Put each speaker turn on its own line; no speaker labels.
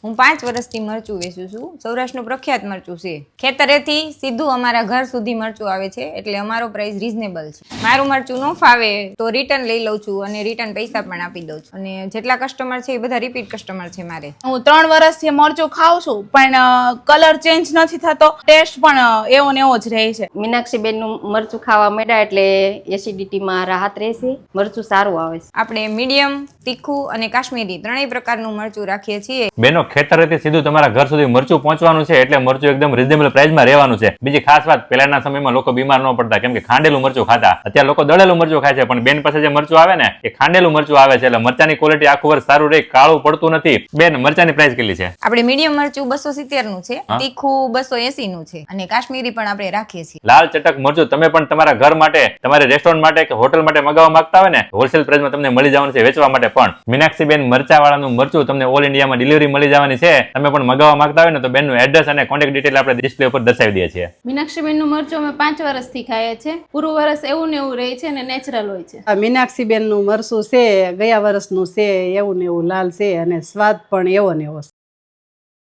હું 5 વર્ષથી મરચું વેચું છું. સૌરાષ્ટ્રનું પ્રખ્યાત મરચું છે. ખેતરેથી સીધું અમારા ઘર સુધી મરચું આવે છે, એટલે અમારો પ્રાઇસ રીઝનેબલ છે. મારું મરચું ન ફાવે તો રિટર્ન લઈ લઉં છું અને રિટર્ન પૈસા પણ આપી દઉં છું. અને જેટલા કસ્ટમર છે એ બધા રિપીટ કસ્ટમર છે મારે.
હું 3 વર્ષથી મરચું ખાઉં છું, પણ કલર ચેન્જ નથી થતો, ટેસ્ટ પણ એવો ને એવો જ રહે છે.
મીનાક્ષીબેનનું મરચું ખાવા માંડ્યા એટલે એસિડિટીમાં રાહત રહેશે. મરચું સારું આવે છે.
આપણે મીડિયમ, તીખું અને કાશ્મીરી ત્રણેય પ્રકારનું મરચું રાખીએ છીએ.
બેનો ખેતરેથી સીધું તમારા ઘર સુધી મરચું પહોંચવાનું છે, એટલે મરચું એકદમ રિઝનેબલ પ્રાઇસમાં રહેવાનું છે. બીજી ખાસ વાત, પહેલાના સમયમાં લોકો બીમાર ન પડતા, કેમ કે ખાંડેલું મરચું ખાતા. અત્યારે લોકો દળેલું મરચું ખાય છે, પણ બેન પાસે જે મરચું આવે ને એ ખાંડેલું મરચું આવે છે, એટલે મરચાની ક્વોલિટી આખું વર્ષ સારું રહે, કાળું પડતું નથી. બેન, મરચાની પ્રાઇસ કેટલી છે?
આપણે મીડિયમ મરચું 270 નું છે, તીખું 280 નું છે અને કાશ્મીરી પણ આપણે રાખીએ છીએ.
લાલ ચટક મરચું તમે પણ તમારા ઘર માટે, તમારે રેસ્ટોરન્ટ માટે કે હોટલ માટે મગાવવા માંગતા હોય ને, હોલસેલ પ્રાઇસમાં તમને મળી જવાનું છે વેચવા માટે પણ. મીનાક્ષીબેન મરચાવાળાનું મરચું તમને ઓલ ઇન્ડિયામાં ડિલિવરી મળી જવાની છે. તમે પણ મગાવવા માંગતા હોય ને તો બેનનું એડ્રેસ અને કોન્ટેક્ટ ડિટેલ આપણે ડિસ્પ્લે ઉપર દર્શાવી દઈએ છીએ.
મીનાક્ષીબેનનું મરચું અમે 5 વર્ષથી ખાઈએ છીએ. પૂરું વર્ષ એવું ને એવું રહે છે અને નેચરલ હોય છે.
આ મીનાક્ષીબેનનું મરચું છે, ગયા વર્ષનું છે, એવું ને એવું લાલ છે અને સ્વાદ પણ એવો ને એવો છે.